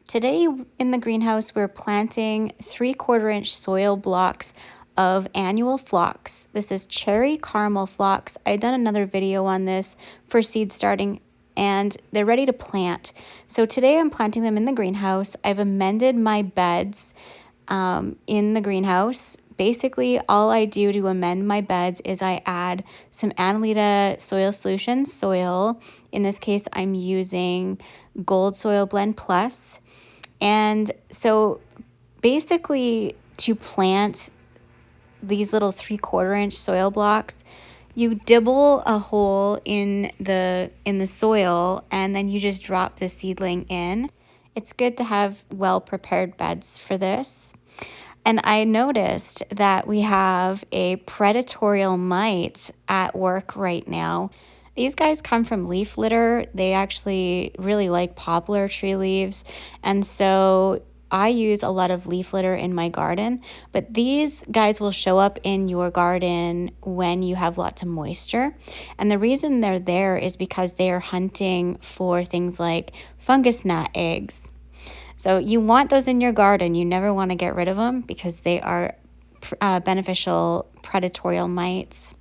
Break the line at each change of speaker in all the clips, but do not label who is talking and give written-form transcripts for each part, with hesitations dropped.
Today in the greenhouse, we're planting 3/4-inch soil blocks of annual phlox. This is Cherry Caramel Phlox. I've done another video on this for seed starting and they're ready to plant. So today I'm planting them in the greenhouse. I've amended my beds in the greenhouse. Basically, all I do to amend my beds is I add some Annalita soil solution soil. In this case, I'm using Gold Soil Blend Plus. And so basically to plant these little 3/4-inch soil blocks, you dibble a hole in the soil and then you just drop the seedling in. It's good to have well-prepared beds for this. And I noticed that we have a predatorial mite at work right now. These guys come from leaf litter. They actually really like poplar tree leaves. And so I use a lot of leaf litter in my garden, but these guys will show up in your garden when you have lots of moisture. And the reason they're there is because they are hunting for things like fungus gnat eggs. So you want those in your garden. You never want to get rid of them because they are beneficial predatorial mites.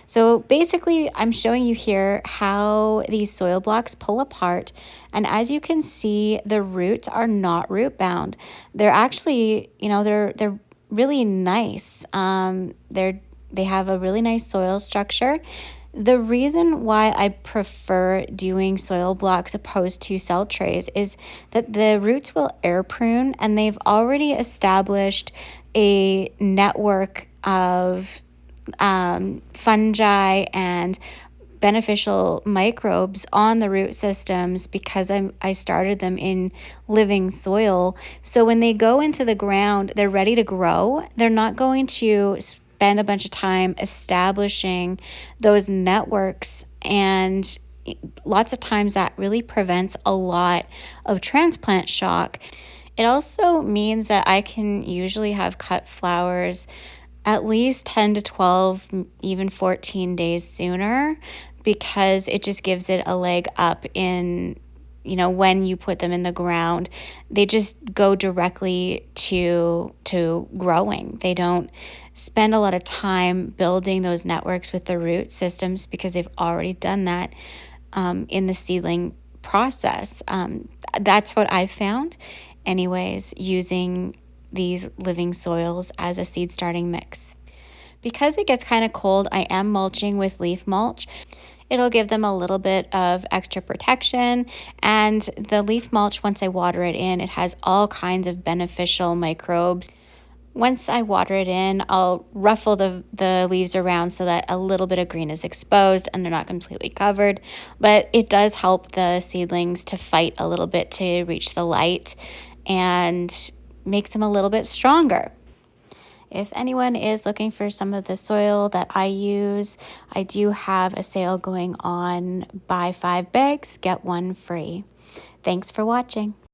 So basically, I'm showing you here how these soil blocks pull apart. And as you can see, the roots are not root bound. They're actually, they're really nice. They have a really nice soil structure. The reason why I prefer doing soil blocks opposed to cell trays is that the roots will air prune and they've already established a network of fungi and beneficial microbes on the root systems because I started them in living soil. So when they go into the ground, they're ready to grow. They're not going to spend a bunch of time establishing those networks, and lots of times that really prevents a lot of transplant shock. It also means that I can usually have cut flowers at least 10 to 12, even 14 days sooner, because it just gives it a leg up in, when you put them in the ground. They just go directly to growing. They don't spend a lot of time building those networks with the root systems because they've already done that in the seedling process. That's what I've found anyways, using these living soils as a seed starting mix. Because it gets kind of cold, I am mulching with leaf mulch. It'll give them a little bit of extra protection, and the leaf mulch, once I water it in, it has all kinds of beneficial microbes. Once I water it in, I'll ruffle the leaves around so that a little bit of green is exposed and they're not completely covered, but it does help the seedlings to fight a little bit to reach the light and makes them a little bit stronger. If anyone is looking for some of the soil that I use, I do have a sale going on. Buy 5 bags, get 1 free. Thanks for watching.